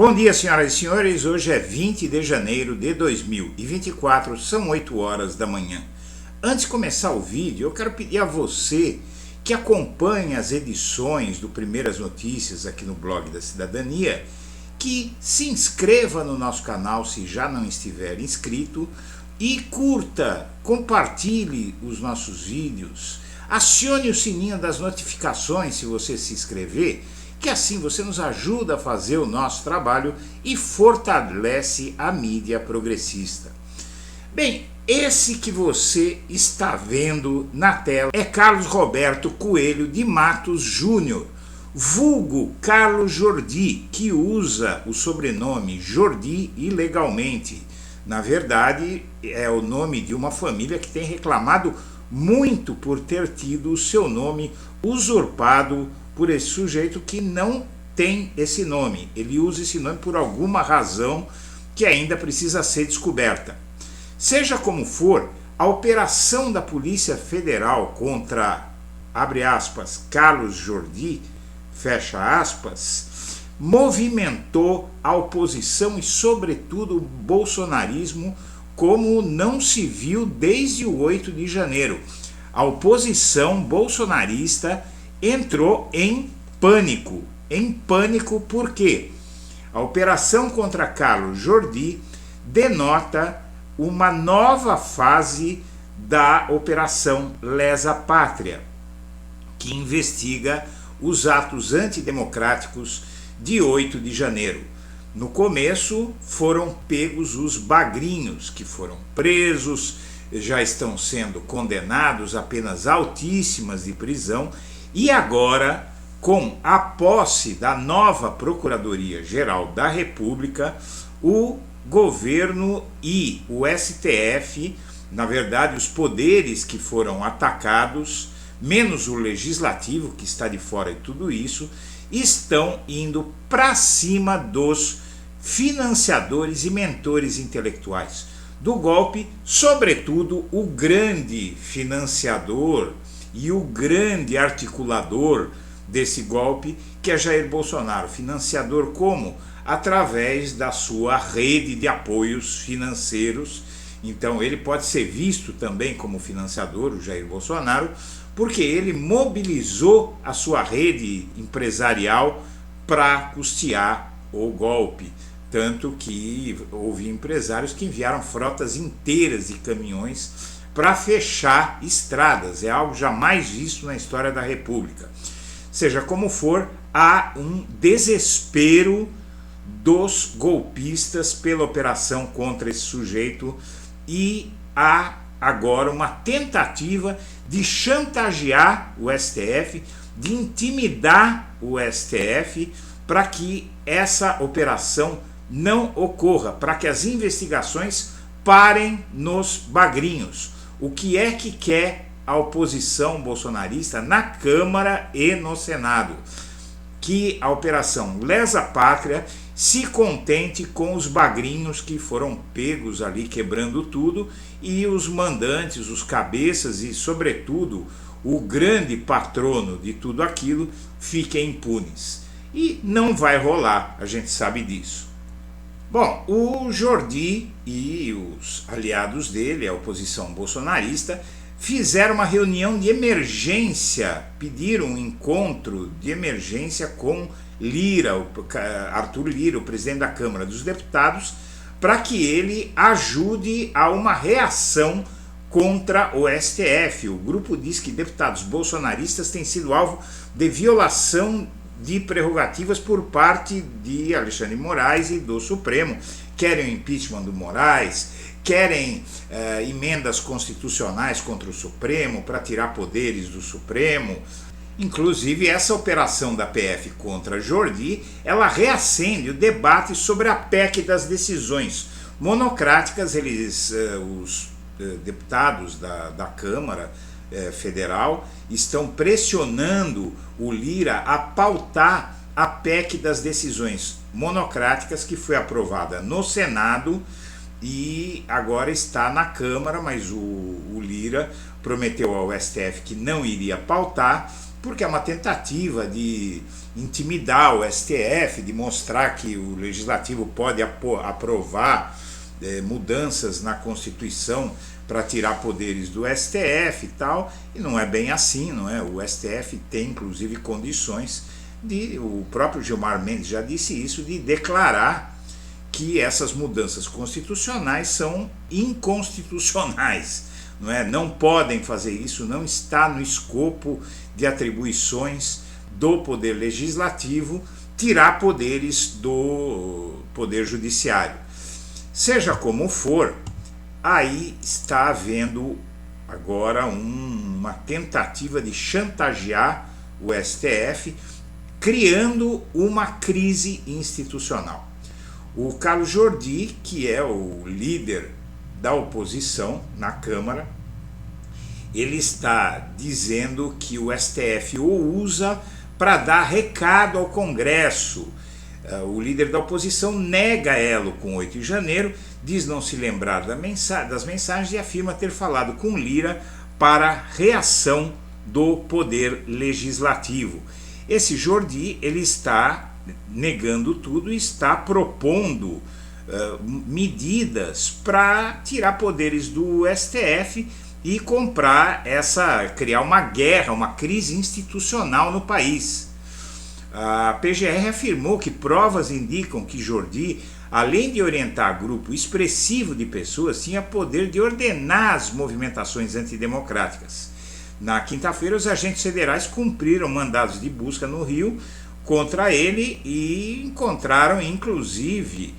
Bom dia, senhoras e senhores. Hoje é 20 de janeiro de 2024, são 8 horas da manhã. Antes de começar o vídeo, eu quero pedir a você que acompanha as edições do Primeiras Notícias aqui no blog da Cidadania, que se inscreva no nosso canal se já não estiver inscrito e curta, compartilhe os nossos vídeos, acione o sininho das notificações se você se inscrever, que assim você nos ajuda a fazer o nosso trabalho e fortalece a mídia progressista. Bem, esse que você está vendo na tela é Carlos Roberto Coelho de Matos Júnior, vulgo Carlos Jordi, que usa o sobrenome Jordi ilegalmente. Na verdade, é o nome de uma família que tem reclamado muito por ter tido o seu nome usurpado por esse sujeito que não tem esse nome. Ele usa esse nome por alguma razão que ainda precisa ser descoberta. Seja como for, a operação da Polícia Federal contra, abre aspas, Carlos Jordi, fecha aspas, movimentou a oposição e, sobretudo, o bolsonarismo como não se viu desde o 8 de janeiro. A oposição bolsonarista entrou em pânico. Em pânico por quê? A operação contra Carlos Jordi denota uma nova fase da Operação Lesa Pátria, que investiga os atos antidemocráticos de 8 de janeiro. No começo foram pegos os bagrinhos, que foram presos, já estão sendo condenados a penas altíssimas de prisão, e agora, com a posse da nova Procuradoria-Geral da República, o governo e o STF, na verdade os poderes que foram atacados, menos o legislativo que está de fora de tudo isso, estão indo para cima dos financiadores e mentores intelectuais do golpe, sobretudo o grande financiador e o grande articulador desse golpe, que é Jair Bolsonaro. Financiador como? Através da sua rede de apoios financeiros. Então ele pode ser visto também como financiador, o Jair Bolsonaro, porque ele mobilizou a sua rede empresarial para custear o golpe. Tanto que houve empresários que enviaram frotas inteiras de caminhões para fechar estradas. É algo jamais visto na história da República. Seja como for, há um desespero dos golpistas pela operação contra esse sujeito e há agora uma tentativa de chantagear o STF, de intimidar o STF para que essa operação não ocorra, para que as investigações parem nos bagrinhos. O que é que quer a oposição bolsonarista na Câmara e no Senado? Que a operação Lesa Pátria se contente com os bagrinhos que foram pegos ali quebrando tudo e os mandantes, os cabeças e, sobretudo, o grande patrono de tudo aquilo fiquem impunes. E não vai rolar, a gente sabe disso. Bom, o Jordi e os aliados dele, a oposição bolsonarista, fizeram uma reunião de emergência, pediram um encontro de emergência com Lira, Arthur Lira, o presidente da Câmara dos Deputados, para que ele ajude a uma reação contra o STF. O grupo diz que deputados bolsonaristas têm sido alvo de violação de prerrogativas por parte de Alexandre de Moraes e do Supremo. Querem o impeachment do Moraes, querem emendas constitucionais contra o Supremo para tirar poderes do Supremo. Inclusive, essa operação da PF contra Jordi, ela reacende o debate sobre a PEC das decisões monocráticas. Os deputados da Câmara Federal estão pressionando o Lira a pautar a PEC das decisões monocráticas, que foi aprovada no Senado e agora está na Câmara, mas o Lira prometeu ao STF que não iria pautar, porque é uma tentativa de intimidar o STF, de mostrar que o Legislativo pode aprovar mudanças na Constituição para tirar poderes do STF e tal, e não é bem assim, não é? O STF tem inclusive condições o próprio Gilmar Mendes já disse isso, de declarar que essas mudanças constitucionais são inconstitucionais, não é? Não podem fazer isso, não está no escopo de atribuições do Poder Legislativo tirar poderes do Poder Judiciário. Seja como for, aí está havendo agora uma tentativa de chantagear o STF, criando uma crise institucional. O Carlos Jordi, que é o líder da oposição na Câmara, ele está dizendo que o STF o usa para dar recado ao Congresso. O líder da oposição nega elo com 8 de janeiro, diz não se lembrar das mensagens e afirma ter falado com Lira para reação do Poder Legislativo. Esse Jordi, ele está negando tudo e está propondo medidas para tirar poderes do STF e criar uma guerra, uma crise institucional no país. A PGR afirmou que provas indicam que Jordi, além de orientar grupo expressivo de pessoas, tinha poder de ordenar as movimentações antidemocráticas. Na quinta-feira, os agentes federais cumpriram mandados de busca no Rio contra ele e encontraram, inclusive,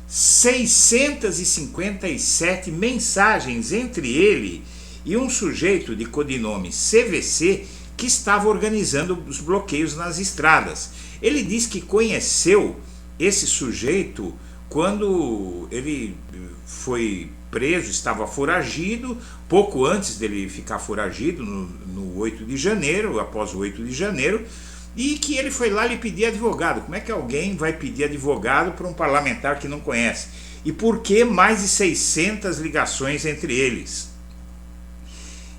657 mensagens entre ele e um sujeito de codinome CVC que estava organizando os bloqueios nas estradas. Ele diz que conheceu esse sujeito quando ele foi preso, estava foragido, pouco antes dele ficar foragido, no 8 de janeiro, após o 8 de janeiro, e que ele foi lá lhe pedir advogado. Como é que alguém vai pedir advogado para um parlamentar que não conhece? E por que mais de 600 ligações entre eles?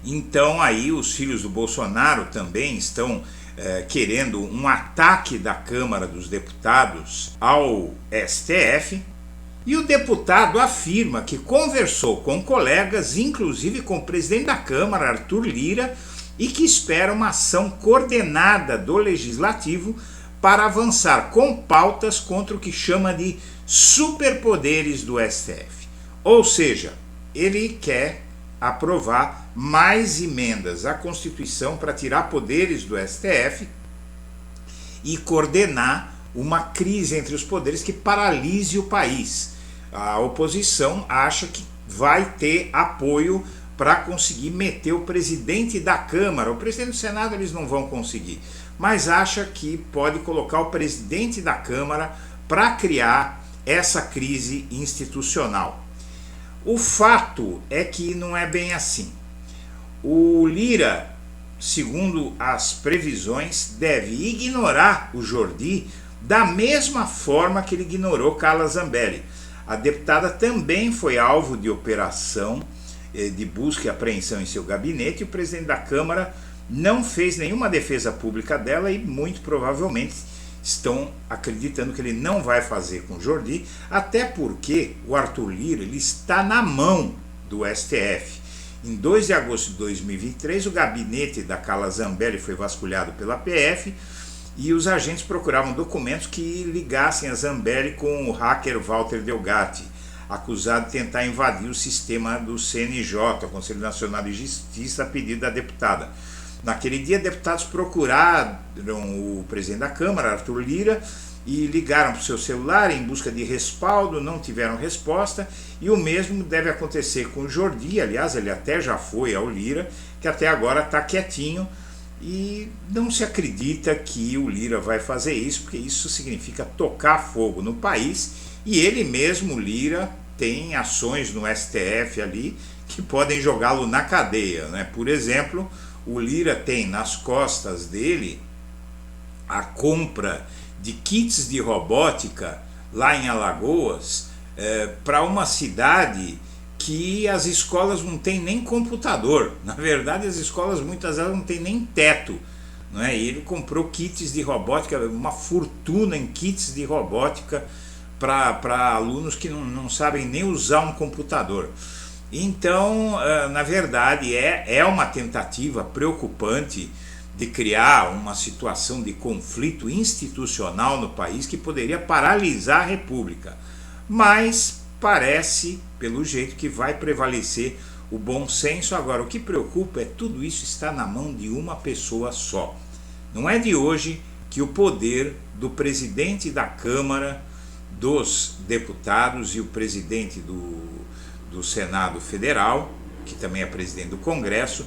Então aí os filhos do Bolsonaro também estão querendo um ataque da Câmara dos Deputados ao STF, e o deputado afirma que conversou com colegas, inclusive com o presidente da Câmara, Arthur Lira, e que espera uma ação coordenada do Legislativo para avançar com pautas contra o que chama de superpoderes do STF. Ou seja, ele quer aprovar mais emendas à Constituição para tirar poderes do STF e coordenar uma crise entre os poderes que paralise o país. A oposição acha que vai ter apoio para conseguir meter o presidente da Câmara. O presidente do Senado eles não vão conseguir, mas acha que pode colocar o presidente da Câmara para criar essa crise institucional. O fato é que não é bem assim. O Lira, segundo as previsões, deve ignorar o Jordi da mesma forma que ele ignorou Carla Zambelli. A deputada também foi alvo de operação de busca e apreensão em seu gabinete, e o presidente da Câmara não fez nenhuma defesa pública dela e muito provavelmente estão acreditando que ele não vai fazer com o Jordi, até porque o Arthur Lira ele está na mão do STF. Em 2 de agosto de 2023, o gabinete da Carla Zambelli foi vasculhado pela PF e os agentes procuravam documentos que ligassem a Zambelli com o hacker Walter Delgatti, acusado de tentar invadir o sistema do CNJ, o Conselho Nacional de Justiça, a pedido da deputada. Naquele dia, deputados procuraram o presidente da Câmara, Arthur Lira, e ligaram para o seu celular em busca de respaldo, não tiveram resposta, e o mesmo deve acontecer com o Jordi. Aliás, ele até já foi ao Lira, que até agora está quietinho, e não se acredita que o Lira vai fazer isso, porque isso significa tocar fogo no país, e ele mesmo, Lira, tem ações no STF ali que podem jogá-lo na cadeia, né? Por exemplo, o Lira tem nas costas dele a compra de kits de robótica lá em Alagoas, para uma cidade que as escolas não têm nem computador. Na verdade, as escolas, muitas delas, não têm nem teto. Não é? E ele comprou kits de robótica, uma fortuna em kits de robótica para alunos que não sabem nem usar um computador. Então, na verdade, é uma tentativa preocupante de criar uma situação de conflito institucional no país que poderia paralisar a República. Mas parece, pelo jeito, que vai prevalecer o bom senso. Agora, o que preocupa é tudo isso está na mão de uma pessoa só. Não é de hoje que o poder do presidente da Câmara dos Deputados e o presidente do Senado Federal, que também é presidente do Congresso,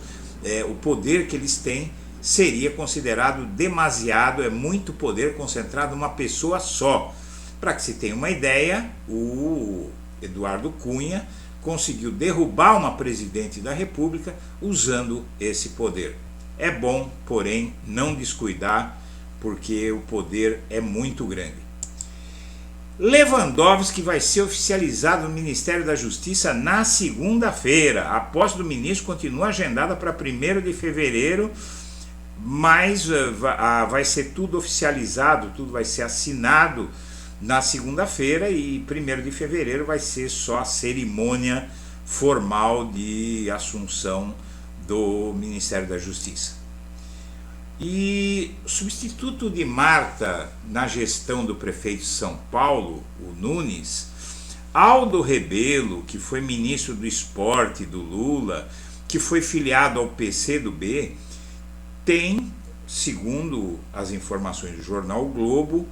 o poder que eles têm seria considerado demasiado, é muito poder concentrado numa pessoa só. Para que se tenha uma ideia, o Eduardo Cunha conseguiu derrubar uma presidente da República usando esse poder. É bom, porém, não descuidar, porque o poder é muito grande. Lewandowski vai ser oficializado no Ministério da Justiça na segunda-feira. A posse do ministro continua agendada para 1º de fevereiro, mas vai ser tudo oficializado, tudo vai ser assinado na segunda-feira, e 1º de fevereiro vai ser só a cerimônia formal de assunção do Ministério da Justiça. E o substituto de Marta na gestão do prefeito de São Paulo, o Nunes, Aldo Rebelo, que foi ministro do Esporte do Lula, que foi filiado ao PCdoB, tem, segundo as informações do jornal o Globo,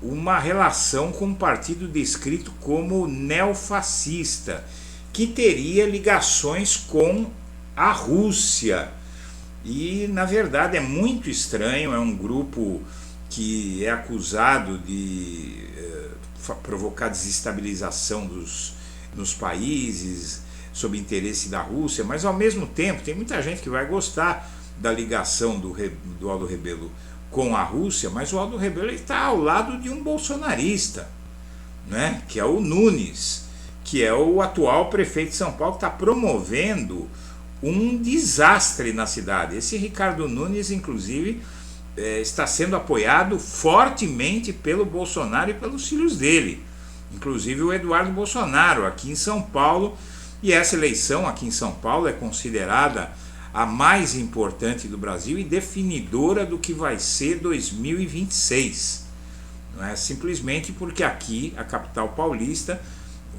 uma relação com um partido descrito como neofascista, que teria ligações com a Rússia. E, na verdade, é muito estranho, é um grupo que é acusado de provocar desestabilização nos países, sob interesse da Rússia, mas, ao mesmo tempo, tem muita gente que vai gostar da ligação do Aldo Rebelo com a Rússia, mas o Aldo Rebelo está ao lado de um bolsonarista, né, que é o Nunes, que é o atual prefeito de São Paulo, que está promovendo um desastre na cidade. Esse Ricardo Nunes, inclusive, está sendo apoiado fortemente pelo Bolsonaro e pelos filhos dele, inclusive o Eduardo Bolsonaro, aqui em São Paulo. E essa eleição aqui em São Paulo é considerada a mais importante do Brasil e definidora do que vai ser 2026. Não é simplesmente porque aqui, a capital paulista,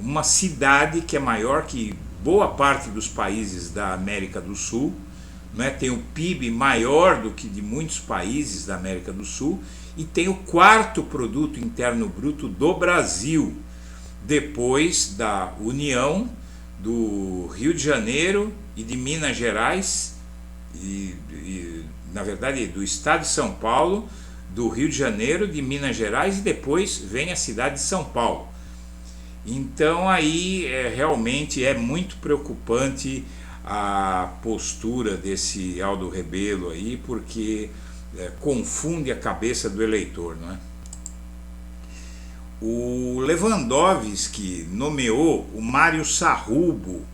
uma cidade que é maior que boa parte dos países da América do Sul, não é? Tem o PIB maior do que de muitos países da América do Sul e tem o 4º produto interno bruto do Brasil, depois da União, do Rio de Janeiro e de Minas Gerais, na verdade do estado de São Paulo, do Rio de Janeiro, de Minas Gerais, e depois vem a cidade de São Paulo. Então aí realmente é muito preocupante a postura desse Aldo Rebelo aí, porque confunde a cabeça do eleitor, não é? O Lewandowski nomeou o Mário Sarrubo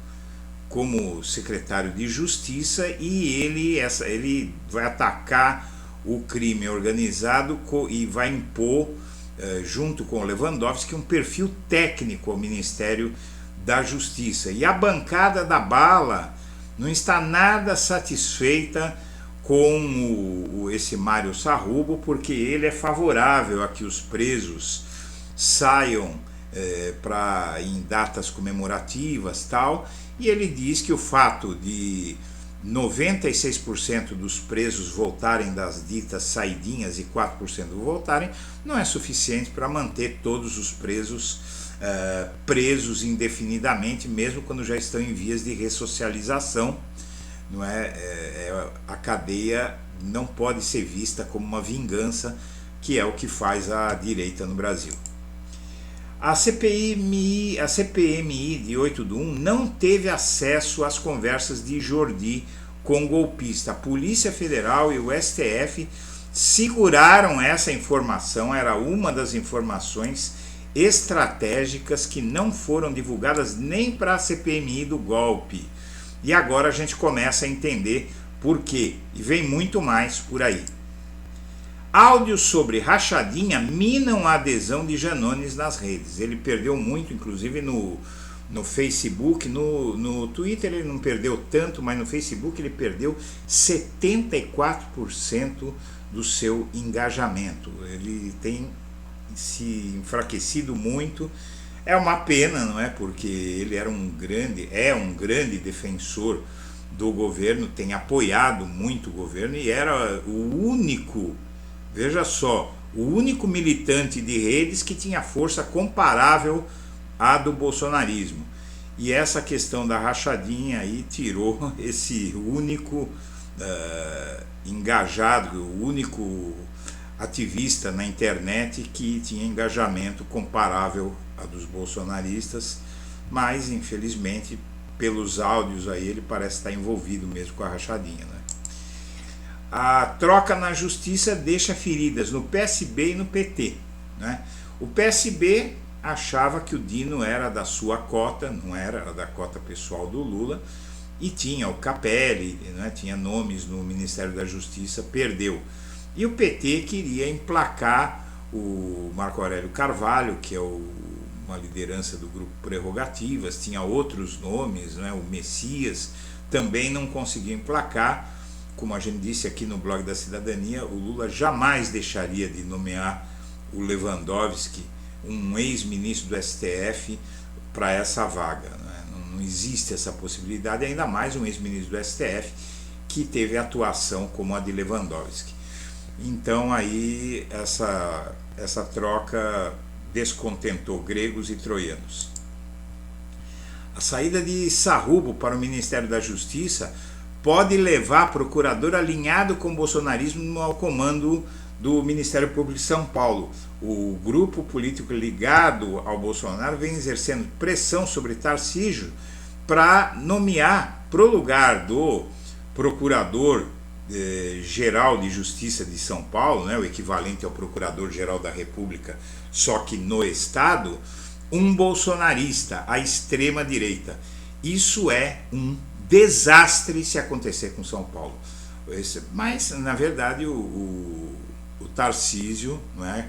como secretário de Justiça, e ele vai atacar o crime organizado e vai impor, junto com o Lewandowski, um perfil técnico ao Ministério da Justiça. E a bancada da bala não está nada satisfeita com esse Mário Sarrubo, porque ele é favorável a que os presos saiam em datas comemorativas tal, e ele diz que o fato de 96% dos presos voltarem das ditas saidinhas e 4% voltarem não é suficiente para manter todos os presos presos indefinidamente, mesmo quando já estão em vias de ressocialização. Não a cadeia não pode ser vista como uma vingança, que é o que faz a direita no Brasil. A CPMI de 8/1 não teve acesso às conversas de Jordi com o golpista. A Polícia Federal e o STF seguraram essa informação, era uma das informações estratégicas que não foram divulgadas nem para a CPMI do golpe. E agora a gente começa a entender por quê, e vem muito mais por aí. Áudios sobre rachadinha minam a adesão de Janones nas redes. Ele perdeu muito, inclusive no Facebook, no Twitter ele não perdeu tanto, mas no Facebook ele perdeu 74% do seu engajamento. Ele tem se enfraquecido muito. É uma pena, não é? Porque ele é um grande defensor do governo, tem apoiado muito o governo e era o único, veja só, o único militante de redes que tinha força comparável à do bolsonarismo. E essa questão da rachadinha aí tirou esse único engajado, o único ativista na internet que tinha engajamento comparável a dos bolsonaristas, mas infelizmente pelos áudios aí ele parece estar envolvido mesmo com a rachadinha, né? A troca na justiça deixa feridas no PSB e no PT, né? O PSB achava que o Dino era da sua cota, não era da cota pessoal do Lula, e tinha o Capelli, né? Tinha nomes no Ministério da Justiça, perdeu. E o PT queria emplacar o Marco Aurélio Carvalho, que é uma liderança do grupo Prerrogativas, tinha outros nomes, né? O Messias, também não conseguiu emplacar. Como a gente disse aqui no blog da Cidadania, o Lula jamais deixaria de nomear o Lewandowski, um ex-ministro do STF, para essa vaga, né? Não existe essa possibilidade, ainda mais um ex-ministro do STF que teve atuação como a de Lewandowski. Então aí essa troca descontentou gregos e troianos. A saída de Sarrubo para o Ministério da Justiça pode levar procurador alinhado com o bolsonarismo ao comando do Ministério Público de São Paulo. O grupo político ligado ao Bolsonaro vem exercendo pressão sobre Tarcísio para nomear para o lugar do procurador geral de Justiça de São Paulo, né, o equivalente ao Procurador-Geral da República, só que no Estado, um bolsonarista, à extrema-direita. Isso é um desastre se acontecer com São Paulo. Mas, na verdade, o Tarcísio, não é,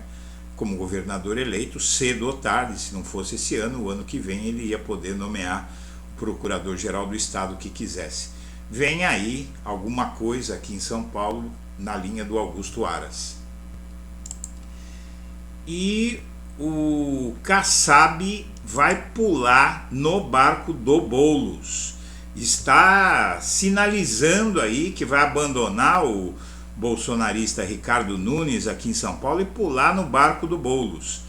como governador eleito, cedo ou tarde, se não fosse esse ano, o ano que vem ele ia poder nomear o Procurador-Geral do Estado que quisesse. Vem aí alguma coisa aqui em São Paulo na linha do Augusto Aras. E o Kassab vai pular no barco do Boulos. Está sinalizando aí que vai abandonar o bolsonarista Ricardo Nunes aqui em São Paulo e pular no barco do Boulos.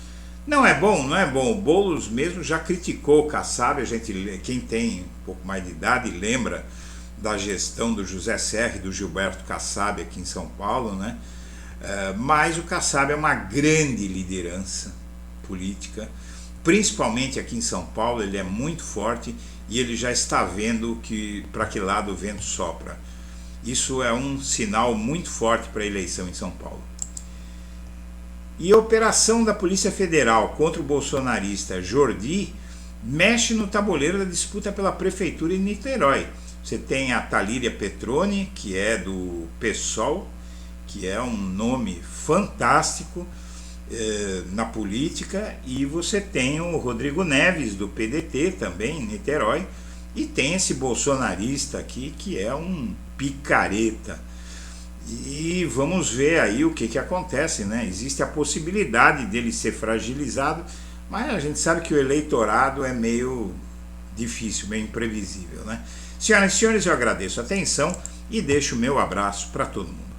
Não é bom, não é bom. O Boulos mesmo já criticou o Kassab, quem tem um pouco mais de idade lembra da gestão do José Serra e do Gilberto Kassab aqui em São Paulo, né? Mas o Kassab é uma grande liderança política, principalmente aqui em São Paulo, ele é muito forte e ele já está vendo para que lado o vento sopra. Isso é um sinal muito forte para a eleição em São Paulo. E a operação da Polícia Federal contra o bolsonarista Jordi mexe no tabuleiro da disputa pela prefeitura em Niterói. Você tem a Talíria Petroni, que é do PSOL, que é um nome fantástico na política, e você tem o Rodrigo Neves, do PDT, também em Niterói, e tem esse bolsonarista aqui, que é um picareta. E vamos ver aí o que acontece, né? Existe a possibilidade dele ser fragilizado, mas a gente sabe que o eleitorado é meio difícil, meio imprevisível, né? Senhoras e senhores, eu agradeço a atenção e deixo o meu abraço para todo mundo.